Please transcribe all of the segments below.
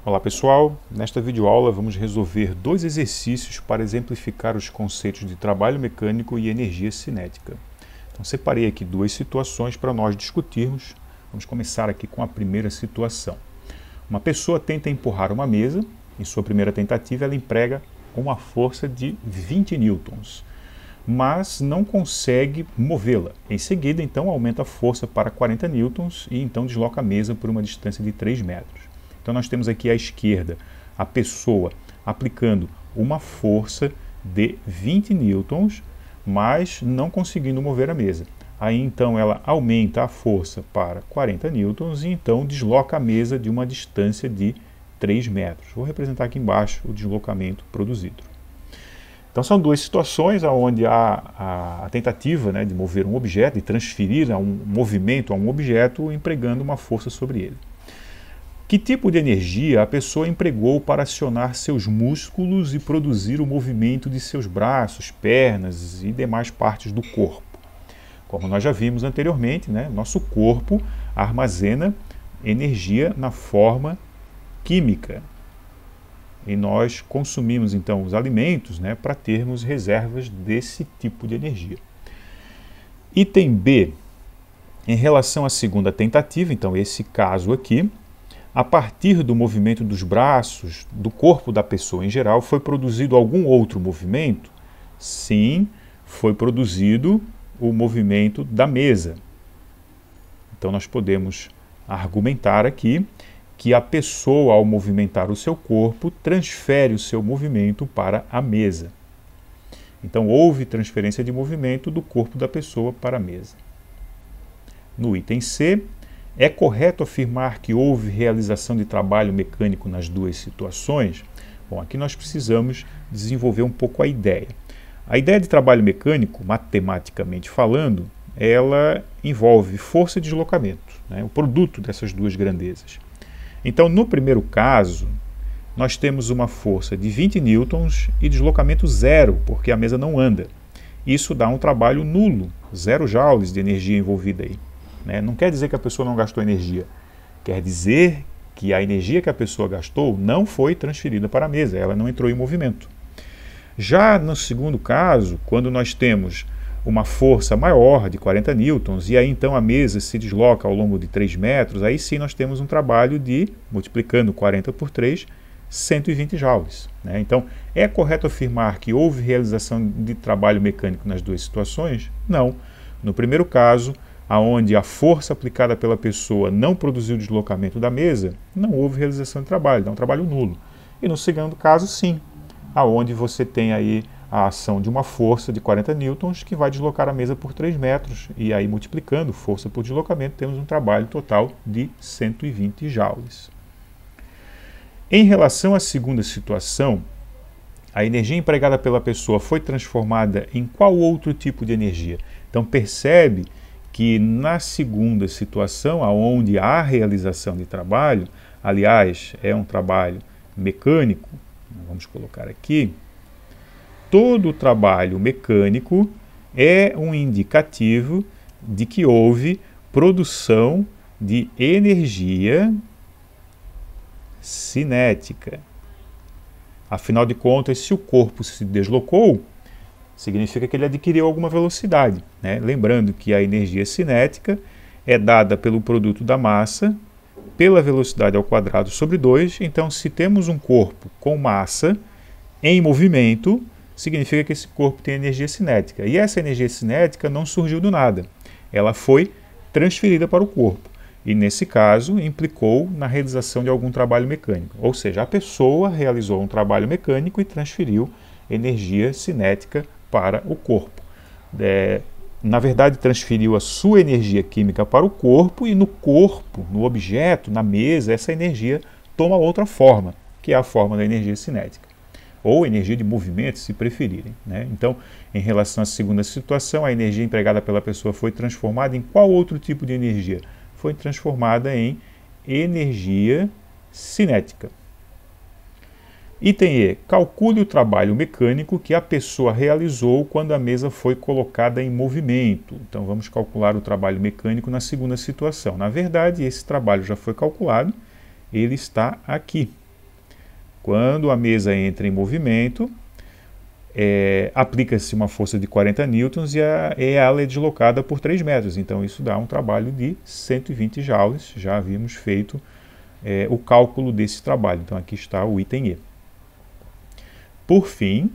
Olá pessoal, nesta videoaula vamos resolver dois exercícios para exemplificar os conceitos de trabalho mecânico e energia cinética. Então separei aqui duas situações para nós discutirmos. Vamos começar aqui com a primeira situação. Uma pessoa tenta empurrar uma mesa, em sua primeira tentativa ela emprega uma força de 20 newtons, mas não consegue movê-la. Em seguida, então, aumenta a força para 40 newtons e então desloca a mesa por uma distância de 3 metros. Então nós temos aqui à esquerda a pessoa aplicando uma força de 20 newtons, mas não conseguindo mover a mesa. Aí então ela aumenta a força para 40 newtons e então desloca a mesa de uma distância de 3 metros. Vou representar aqui embaixo o deslocamento produzido. Então são duas situações onde há a tentativa, de mover um objeto, de transferir um movimento a um objeto empregando uma força sobre ele. Que tipo de energia a pessoa empregou para acionar seus músculos e produzir o movimento de seus braços, pernas e demais partes do corpo? Como nós já vimos anteriormente, nosso corpo armazena energia na forma química. E nós consumimos então os alimentos para termos reservas desse tipo de energia. Item B, em relação à segunda tentativa, então esse caso aqui, a partir do movimento dos braços, do corpo da pessoa em geral, foi produzido algum outro movimento? Sim, foi produzido o movimento da mesa. Então nós podemos argumentar aqui que a pessoa, ao movimentar o seu corpo, transfere o seu movimento para a mesa. Então houve transferência de movimento do corpo da pessoa para a mesa. No item C, é correto afirmar que houve realização de trabalho mecânico nas duas situações? Bom, aqui nós precisamos desenvolver um pouco a ideia. A ideia de trabalho mecânico, matematicamente falando, ela envolve força e deslocamento, o produto dessas duas grandezas. Então, no primeiro caso, nós temos uma força de 20 newtons e deslocamento zero, porque a mesa não anda. Isso dá um trabalho nulo, 0 joules de energia envolvida aí. Não quer dizer que a pessoa não gastou energia, quer dizer que a energia que a pessoa gastou não foi transferida para a mesa, ela não entrou em movimento. Já no segundo caso, quando nós temos uma força maior de 40 newtons e aí então a mesa se desloca ao longo de 3 metros, aí sim nós temos um trabalho de, multiplicando 40 por 3, 120 joules. Então, é correto afirmar que houve realização de trabalho mecânico nas duas situações? Não. No primeiro caso, onde a força aplicada pela pessoa não produziu o deslocamento da mesa, não houve realização de trabalho, é um trabalho nulo. E no segundo caso, sim, onde você tem aí a ação de uma força de 40 newtons que vai deslocar a mesa por 3 metros, e aí multiplicando força por deslocamento, temos um trabalho total de 120 joules. Em relação à segunda situação, a energia empregada pela pessoa foi transformada em qual outro tipo de energia? Então percebe que na segunda situação, onde há realização de trabalho, aliás, é um trabalho mecânico, vamos colocar aqui, todo o trabalho mecânico é um indicativo de que houve produção de energia cinética. Afinal de contas, se o corpo se deslocou, significa que ele adquiriu alguma velocidade. Lembrando que a energia cinética é dada pelo produto da massa pela velocidade ao quadrado sobre 2. Então, se temos um corpo com massa em movimento, significa que esse corpo tem energia cinética. E essa energia cinética não surgiu do nada. Ela foi transferida para o corpo. E, nesse caso, implicou na realização de algum trabalho mecânico. Ou seja, a pessoa realizou um trabalho mecânico e transferiu energia cinética para o corpo. Na verdade, transferiu a sua energia química para o corpo e no corpo, no objeto, na mesa, essa energia toma outra forma, que é a forma da energia cinética. Ou energia de movimento, se preferirem. Então, em relação à segunda situação, a energia empregada pela pessoa foi transformada em qual outro tipo de energia? Foi transformada em energia cinética. Item E. Calcule o trabalho mecânico que a pessoa realizou quando a mesa foi colocada em movimento. Então vamos calcular o trabalho mecânico na segunda situação. Na verdade, esse trabalho já foi calculado, ele está aqui. Quando a mesa entra em movimento, aplica-se uma força de 40 newtons e ela é deslocada por 3 metros. Então isso dá um trabalho de 120 joules. Já havíamos feito o cálculo desse trabalho. Então aqui está o item E. Por fim,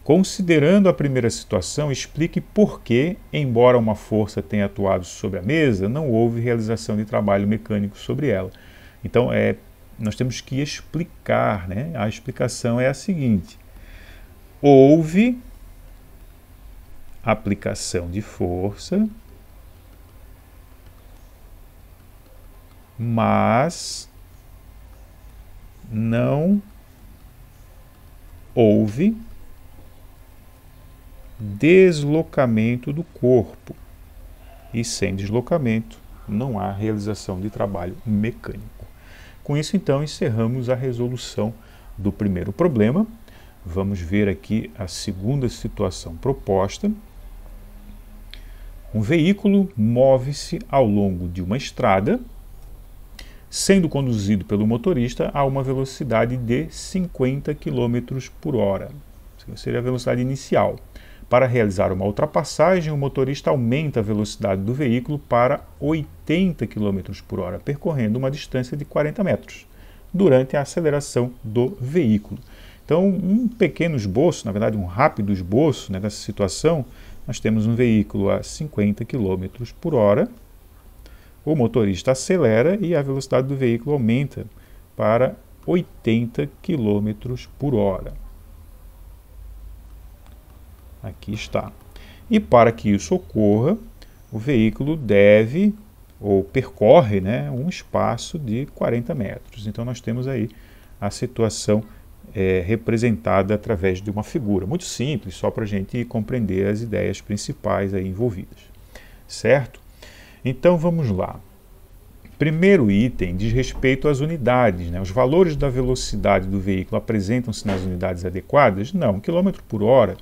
considerando a primeira situação, explique por que, embora uma força tenha atuado sobre a mesa, não houve realização de trabalho mecânico sobre ela. Então nós temos que explicar, né? A explicação é a seguinte: houve aplicação de força, mas não houve deslocamento do corpo. E sem deslocamento não há realização de trabalho mecânico. Com isso, então, encerramos a resolução do primeiro problema. Vamos ver aqui a segunda situação proposta. Um veículo move-se ao longo de uma estrada, sendo conduzido pelo motorista a uma velocidade de 50 km por hora. Seria a velocidade inicial. Para realizar uma ultrapassagem, o motorista aumenta a velocidade do veículo para 80 km por hora, percorrendo uma distância de 40 metros, durante a aceleração do veículo. Então, um pequeno esboço, na verdade um rápido esboço, né, dessa situação, nós temos um veículo a 50 km por hora, o motorista acelera e a velocidade do veículo aumenta para 80 km por hora. Aqui está. E para que isso ocorra, o veículo deve ou percorre, né, um espaço de 40 metros. Então nós temos aí a situação representada através de uma figura muito simples, só para a gente compreender as ideias principais aí envolvidas. Certo? Então vamos lá. Primeiro item diz respeito às unidades, né? Os valores da velocidade do veículo apresentam-se nas unidades adequadas? Não, quilômetro por hora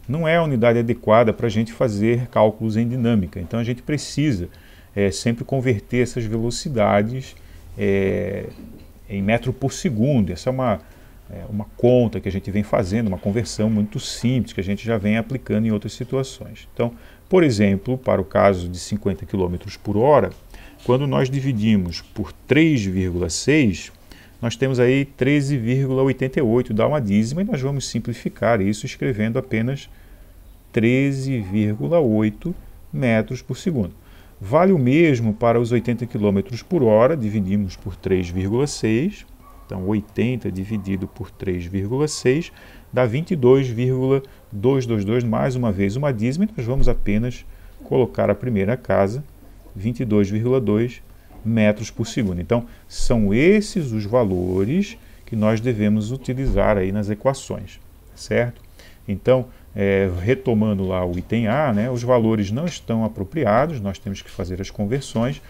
não é a unidade adequada para a gente fazer cálculos em dinâmica. Então a gente precisa sempre converter essas velocidades em metro por segundo. Essa é uma conta que a gente vem fazendo, uma conversão muito simples que a gente já vem aplicando em outras situações. Então, por exemplo, para o caso de 50 km por hora, quando nós dividimos por 3,6, nós temos aí 13,88, dá uma dízima, e nós vamos simplificar isso escrevendo apenas 13,8 metros por segundo. Vale o mesmo para os 80 km por hora, dividimos por 3,6, então 80 dividido por 3,6 dá 22,222, mais uma vez uma dízima, e nós vamos apenas colocar a primeira casa, 22,2 metros por segundo. Então, são esses os valores que nós devemos utilizar aí nas equações, certo? Então, retomando lá o item A, né, os valores não estão apropriados, nós temos que fazer as conversões.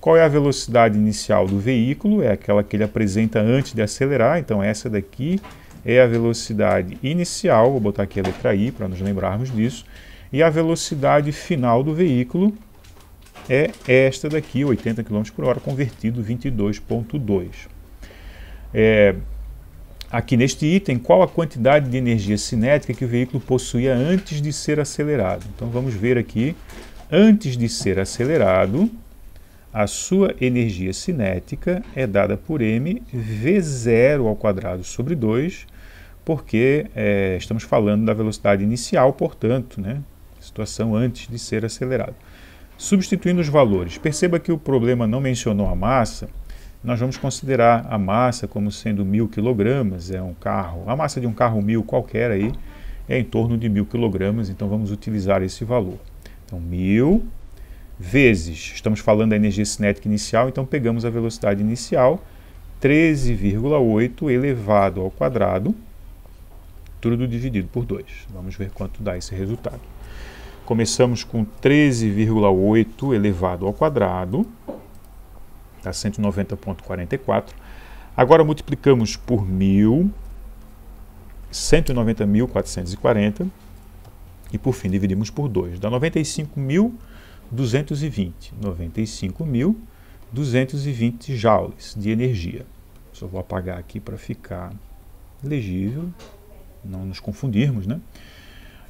Qual é a velocidade inicial do veículo? É aquela que ele apresenta antes de acelerar, então essa daqui é a velocidade inicial, vou botar aqui a letra I para nos lembrarmos disso, e a velocidade final do veículo é esta daqui, 80 km por hora, convertido 22,2. Aqui neste item, qual a quantidade de energia cinética que o veículo possuía antes de ser acelerado? Então vamos ver aqui, antes de ser acelerado, a sua energia cinética é dada por m v0 ao quadrado sobre 2, porque estamos falando da velocidade inicial, portanto, né, situação antes de ser acelerado. Substituindo os valores, perceba que o problema não mencionou a massa, nós vamos considerar a massa como sendo 1000 kg, é um carro, a massa de um carro 1000 qualquer aí é em torno de 1000 kg, então vamos utilizar esse valor. Então 1000 vezes, estamos falando da energia cinética inicial, então pegamos a velocidade inicial, 13,8 elevado ao quadrado, tudo dividido por 2. Vamos ver quanto dá esse resultado. Começamos com 13,8 elevado ao quadrado, dá 190,44. Agora multiplicamos por 1000, 190.440, e por fim dividimos por 2, dá 95.220. 95.220 joules de energia. Só vou apagar aqui para ficar legível, não nos confundirmos, né?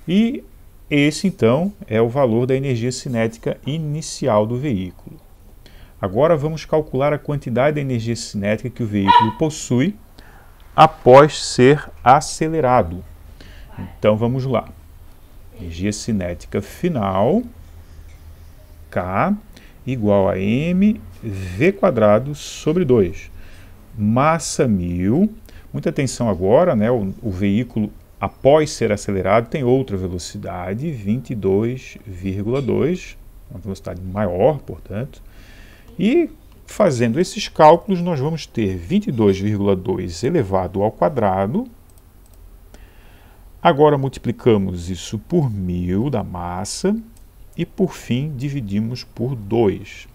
E esse, então, é o valor da energia cinética inicial do veículo. Agora vamos calcular a quantidade de energia cinética que o veículo possui após ser acelerado. Então vamos lá. Energia cinética final, K, igual a mv² sobre 2. Massa 1000. Muita atenção agora, né? O veículo, após ser acelerado, tem outra velocidade, 22,2, uma velocidade maior, portanto. E fazendo esses cálculos, nós vamos ter 22,2 elevado ao quadrado. Agora multiplicamos isso por 1000 da massa e, por fim, dividimos por 2.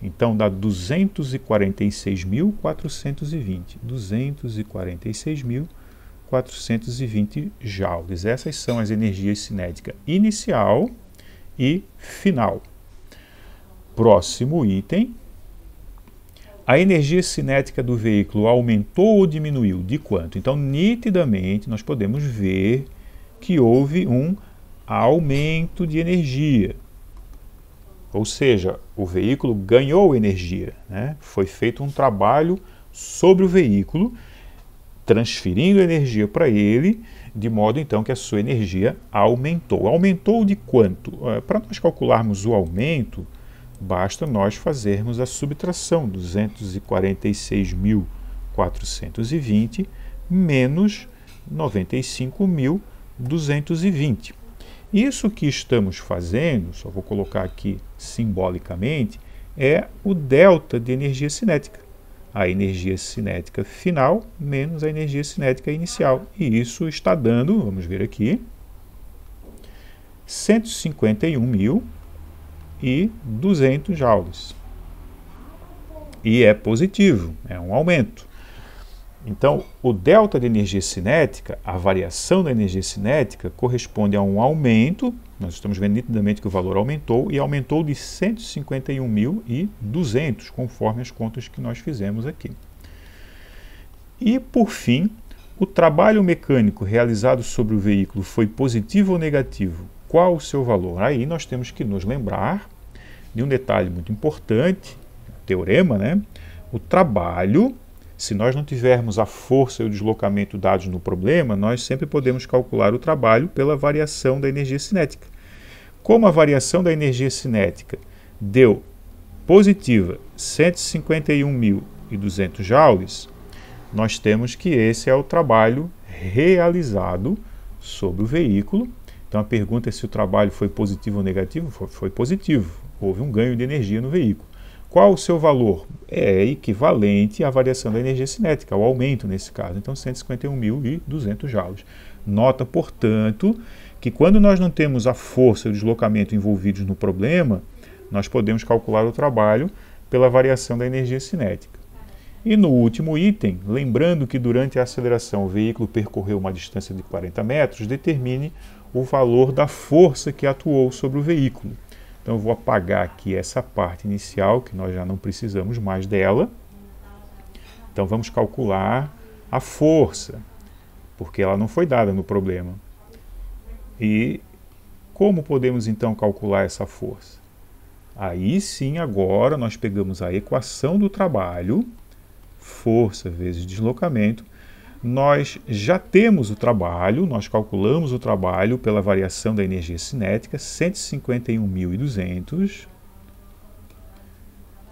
Então dá 246.420. 246.420 joules. Essas são as energias cinéticas inicial e final. Próximo item. A energia cinética do veículo aumentou ou diminuiu? De quanto? Então, nitidamente, nós podemos ver que houve um aumento de energia. Ou seja, o veículo ganhou energia, né? Foi feito um trabalho sobre o veículo, transferindo energia para ele, de modo então que a sua energia aumentou. Aumentou de quanto? Para nós calcularmos o aumento, basta nós fazermos a subtração, 246.420 menos 95.220. Isso que estamos fazendo, só vou colocar aqui simbolicamente, é o delta de energia cinética. A energia cinética final menos a energia cinética inicial. E isso está dando, vamos ver aqui, 151.200 joules. E é positivo, é um aumento. Então, o delta de energia cinética, a variação da energia cinética, corresponde a um aumento, nós estamos vendo nitidamente que o valor aumentou, e aumentou de 151.200, conforme as contas que nós fizemos aqui. E, por fim, o trabalho mecânico realizado sobre o veículo foi positivo ou negativo? Qual o seu valor? Aí nós temos que nos lembrar de um detalhe muito importante, teorema, né? O trabalho, se nós não tivermos a força e o deslocamento dados no problema, nós sempre podemos calcular o trabalho pela variação da energia cinética. Como a variação da energia cinética deu positiva 151.200 joules, nós temos que esse é o trabalho realizado sobre o veículo. Então a pergunta é se o trabalho foi positivo ou negativo. Foi positivo, houve um ganho de energia no veículo. Qual o seu valor? É equivalente à variação da energia cinética, ao aumento nesse caso. Então, 151.200 joules. Nota, portanto, que quando nós não temos a força e o deslocamento envolvidos no problema, nós podemos calcular o trabalho pela variação da energia cinética. E no último item, lembrando que durante a aceleração o veículo percorreu uma distância de 40 metros, determine o valor da força que atuou sobre o veículo. Então, eu vou apagar aqui essa parte inicial, que nós já não precisamos mais dela. Então, vamos calcular a força, porque ela não foi dada no problema. E como podemos, então, calcular essa força? Aí sim, agora, nós pegamos a equação do trabalho, força vezes deslocamento. Nós já temos o trabalho, nós calculamos o trabalho pela variação da energia cinética, 151.200,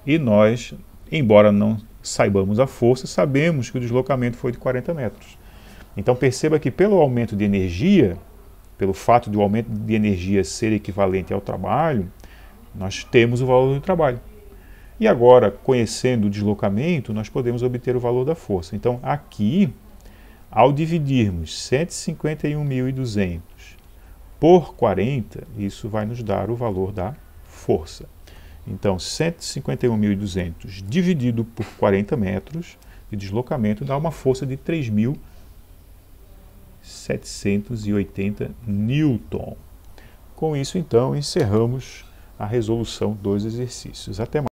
e nós, embora não saibamos a força, sabemos que o deslocamento foi de 40 metros. Então perceba que pelo aumento de energia, pelo fato de o aumento de energia ser equivalente ao trabalho, nós temos o valor do trabalho. E agora, conhecendo o deslocamento, nós podemos obter o valor da força. Então aqui, ao dividirmos 151.200 por 40, isso vai nos dar o valor da força. Então, 151.200 dividido por 40 metros de deslocamento dá uma força de 3.780 newton. Com isso, então, encerramos a resolução dos exercícios. Até mais.